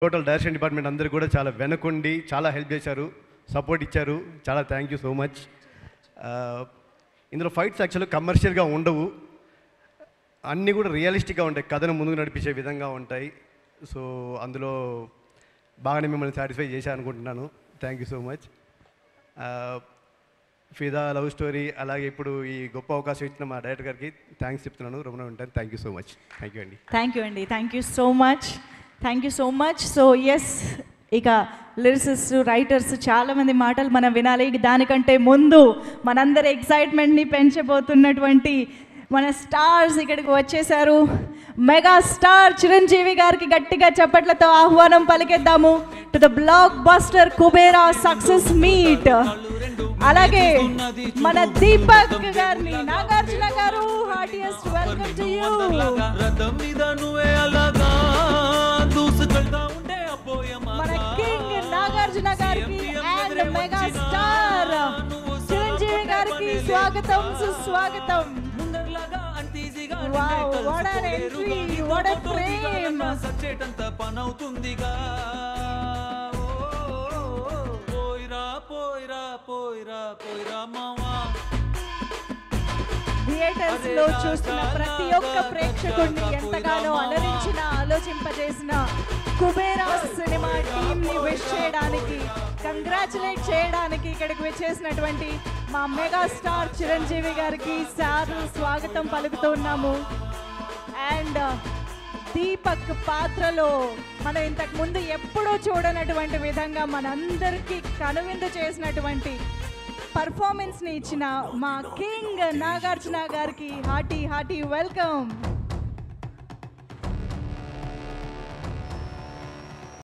Total direction department అందరూ కూడా చాలా వెనకుండి చాలా హెల్ప్ చేశారు, సపోర్ట్ ఇచ్చారు. చాలా థ్యాంక్ యూ సో మచ్. ఇందులో ఫైట్స్ యాక్చువల్గా కమర్షియల్గా ఉండవు, అన్నీ కూడా రియలిస్టిక్గా ఉంటాయి, కథను ముందుకు నడిపించే విధంగా ఉంటాయి. సో అందులో బాగానే మిమ్మల్ని సాటిస్ఫై చేశాను అనుకుంటున్నాను. Thank you so much. ఫిదా లవ్ స్టోరీ అలాగే ఇప్పుడు ఈ గొప్ప అవకాశం ఇచ్చిన మా డైరెక్టర్ గారికి థ్యాంక్స్ చెప్తున్నాను. రమణ ఉంటాను. Thank you so much. Thank you అండి. థ్యాంక్ యూ అండి. Thank you so much. Thank you so much. So yes, ఇక లిరిసిస్ట్ రైటర్స్ చాలామంది మాటలు మనం వినాలి. దానికంటే ముందు మనందరి ఎక్సైట్మెంట్ని పెంచబోతున్నటువంటి మన స్టార్స్ ఇక్కడికి వచ్చేసారు. మెగా స్టార్ చిరంజీవి గారికి గట్టిగా చప్పట్లతో ఆహ్వానం పలికేద్దాము to the blockbuster Kubera success meet. అలాగే మన దీపక్ గారిని, Nagarjuna garu, heartiest welcome to you. మన కింగ్ నాగార్జున గారికి అండ్ మెగా స్టార్ చిరంజీవి గారికి స్వాగతం, సుస్వాగతం. Wow, what an entry, what a frame. Theatres లో చూస్తున్న ప్రతి ఒక్క ప్రేక్షకుడిని ఎంతగానో అలరించిన, ఆలోచింపజేసిన కుబేరా సినిమా టీమ్ ని విష్ చేయడానికి, కంగ్రాచులేట్ చేయడానికి ఇక్కడికి వచ్చేసినటువంటి మా మెగా స్టార్ చిరంజీవి గారికి స్వాగతం పలుకుతున్నాము. అండ్ దీపక్ పాత్రలో మనం ఇంతకు ముందు ఎప్పుడూ చూడనటువంటి విధంగా మనందరికీ కనువిందు చేసినటువంటి పర్ఫార్మెన్స్ని ఇచ్చిన మా కింగ్ నాగార్జున గారికి హార్టీ వెల్కమ్.